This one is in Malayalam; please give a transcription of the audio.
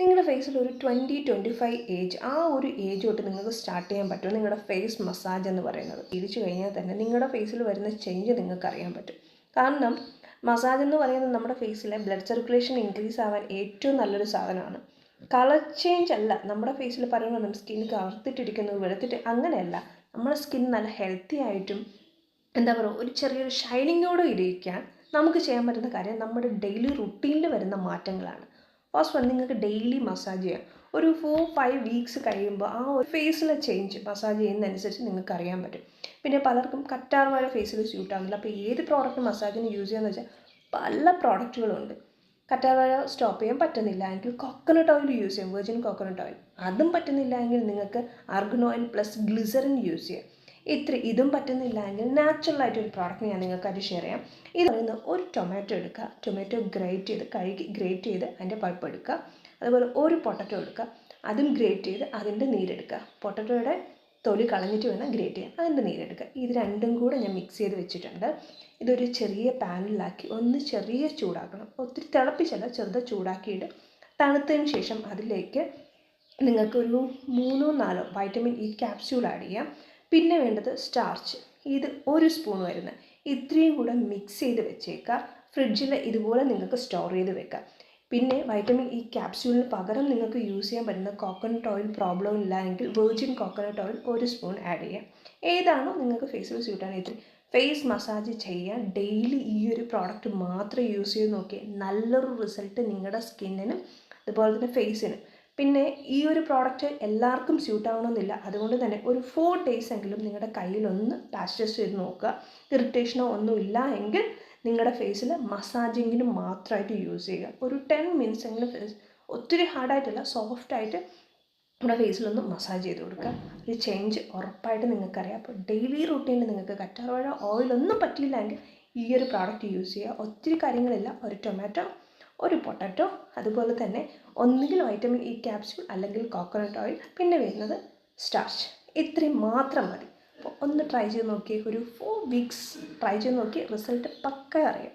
നിങ്ങളുടെ ഫേസിൽ ഒരു 20-25 ഏജ്, ആ ഒരു ഏജ് തൊട്ട് നിങ്ങൾക്ക് സ്റ്റാർട്ട് ചെയ്യാൻ പറ്റും നിങ്ങളുടെ ഫേസ് മസാജ് എന്ന് പറയുന്നത്. തിരിച്ചു കഴിഞ്ഞാൽ തന്നെ നിങ്ങളുടെ ഫേസിൽ വരുന്ന ചേഞ്ച് നിങ്ങൾക്ക് അറിയാൻ പറ്റും. കാരണം മസാജ് എന്ന് പറയുന്നത് നമ്മുടെ ഫേസിലെ ബ്ലഡ് സർക്കുലേഷൻ ഇൻക്രീസ് ആവാൻ ഏറ്റവും നല്ലൊരു സാധനമാണ്. കളർ ചേഞ്ച് അല്ല. നമ്മുടെ ഫേസിൽ പറയുമ്പോൾ സ്കിൻ കറുത്തിട്ടിരിക്കുന്നു, വെളുത്തിട്ട്, അങ്ങനെയല്ല. നമ്മുടെ സ്കിൻ നല്ല ഹെൽത്തി ആയിട്ടും എന്താ പറയുക, ഒരു ചെറിയൊരു ഷൈനിങ്ങോടെ ഇരിക്കാൻ നമുക്ക് ചെയ്യാൻ പറ്റുന്ന കാര്യം നമ്മുടെ ഡെയിലി റുട്ടീനിൽ വരുന്ന മാറ്റങ്ങളാണ്. ഫസ്റ്റ് വൺ, നിങ്ങൾക്ക് ഡെയിലി മസാജ് ചെയ്യാം. ഒരു 4-5 വീക്സ് കഴിയുമ്പോൾ ആ ഒരു ഫേസിലെ ചേഞ്ച് മസാജ് ചെയ്യുന്നതനുസരിച്ച് നിങ്ങൾക്ക് അറിയാൻ പറ്റും. പിന്നെ പലർക്കും കറ്റാർ വാഴ ഫേസിൽ സ്യൂട്ട് ആകുന്നില്ല. അപ്പോൾ ഏത് പ്രോഡക്റ്റ് മസാജിന് യൂസ് ചെയ്യാന്ന് വെച്ചാൽ പല പ്രോഡക്റ്റുകളുണ്ട്. കറ്റാർ വാഴ സ്റ്റോപ്പ് ചെയ്യാൻ പറ്റുന്നില്ല എങ്കിൽ കോക്കനട്ട് ഓയിൽ യൂസ് ചെയ്യാം, വെർജിൻ കോക്കനട്ട് ഓയിൽ. അതും പറ്റുന്നില്ല എങ്കിൽ നിങ്ങൾക്ക് argan oil plus glycerin use ചെയ്യാം. ഇതും പറ്റുന്നില്ല എങ്കിൽ നാച്ചുറലായിട്ടൊരു പ്രോഡക്റ്റ് ഞാൻ നിങ്ങൾക്കായിട്ട് ഷെയർ ചെയ്യാം. ഇത് പറയുന്നത് ഒരു ടൊമാറ്റോ എടുക്കുക, ടൊമാറ്റോ ഗ്രേറ്റ് ചെയ്ത് അതിൻ്റെ പൾപ്പ് എടുക്കുക. അതുപോലെ ഒരു പൊട്ടറ്റോ എടുക്കുക, അതും ഗ്രേറ്റ് ചെയ്ത് അതിൻ്റെ നീരെടുക്കുക. പൊട്ടറ്റോയുടെ തൊലി കളഞ്ഞിട്ട് വേണം ഗ്രേറ്റ് ചെയ്യാൻ, അതിൻ്റെ നീരെടുക്കുക. ഇത് രണ്ടും കൂടെ ഞാൻ മിക്സ് ചെയ്ത് വെച്ചിട്ടുണ്ട്. ഇതൊരു ചെറിയ പാനിലാക്കി ഒന്ന് ചെറിയ ചൂടാക്കണം, ഒത്തിരി തിളപ്പിച്ചല്ല, ചെറുത് ചൂടാക്കിയിട്ട് തണുത്തതിന് ശേഷം അതിലേക്ക് നിങ്ങൾക്കൊരു 3-4 വൈറ്റമിൻ ഇ ക്യാപ്സ്യൂൾ ആഡ് ചെയ്യാം. പിന്നെ വേണ്ടത് സ്റ്റാർച്ച്, ഇത് 1 സ്പൂൺ വരുന്നത്. ഇത്രയും കൂടെ മിക്സ് ചെയ്ത് വെച്ചേക്കുക. ഫ്രിഡ്ജിൽ ഇതുപോലെ നിങ്ങൾക്ക് സ്റ്റോർ ചെയ്ത് വെക്കാം. പിന്നെ വൈറ്റമിൻ ഇ ക്യാപ്സ്യൂളിന് പകരം നിങ്ങൾക്ക് യൂസ് ചെയ്യാൻ പറ്റുന്ന കോക്കനട്ട് ഓയിൽ പ്രോബ്ലം ഇല്ല എങ്കിൽ virgin coconut oil 1 spoon add ചെയ്യാം. ഏതാണോ നിങ്ങൾക്ക് ഫേസിൽ സ്യൂട്ടാണ്. ഇത്ര ഫേസ് മസാജ് ചെയ്യാൻ ഡെയിലി ഈ ഒരു പ്രോഡക്റ്റ് മാത്രം യൂസ് ചെയ്ത് നോക്കിയാൽ നല്ലൊരു റിസൾട്ട് നിങ്ങളുടെ സ്കിന്നിനും അതുപോലെ തന്നെ ഫേസിനും. പിന്നെ ഈ ഒരു പ്രോഡക്റ്റ് എല്ലാവർക്കും സ്യൂട്ട് ആവണമെന്നില്ല. അതുകൊണ്ട് തന്നെ ഒരു 4 ഡേയ്സ് എങ്കിലും നിങ്ങളുടെ കയ്യിലൊന്ന് പാച്ച് ടെസ്റ്റ് ചെയ്ത് നോക്കുക. ഇറിറ്റേഷനോ ഒന്നും ഇല്ല എങ്കിൽ നിങ്ങളുടെ ഫേസിൽ മസാജിങ്ങിന് മാത്രമായിട്ട് യൂസ് ചെയ്യുക. ഒരു 10 മിനിറ്റ്സ് എങ്കിലും ഒത്തിരി ഹാർഡായിട്ടല്ല, സോഫ്റ്റായിട്ട് നമ്മുടെ ഫേസിലൊന്ന് മസാജ് ചെയ്ത് കൊടുക്കുക. ഒരു ചേഞ്ച് ഉറപ്പായിട്ട് നിങ്ങൾക്കറിയാം. അപ്പോൾ ഡെയിലി റൂട്ടീനിൽ നിങ്ങൾക്ക് കറ്റാർ വാഴ ഓയിലൊന്നും പറ്റിയില്ല എങ്കിൽ ഈ ഒരു പ്രോഡക്റ്റ് യൂസ് ചെയ്യുക. ഒത്തിരി കാര്യങ്ങളില്ല, ഒരു ടൊമാറ്റോ, ഒരു പൊട്ടാറ്റോ, അതുപോലെ തന്നെ ഒന്നുകിൽ വൈറ്റമിൻ ഇ ക്യാപ്സ്യൂൾ അല്ലെങ്കിൽ കോക്കനട്ട് ഓയിൽ, പിന്നെ വരുന്നത് സ്റ്റാർച്ച്. ഇത്രയും മാത്രം മതി. അപ്പോൾ ഒന്ന് ട്രൈ ചെയ്ത് നോക്കി, ഒരു 4 വീക്സ് ട്രൈ ചെയ്ത് നോക്കി, റിസൾട്ട് പക്ക അറിയാം.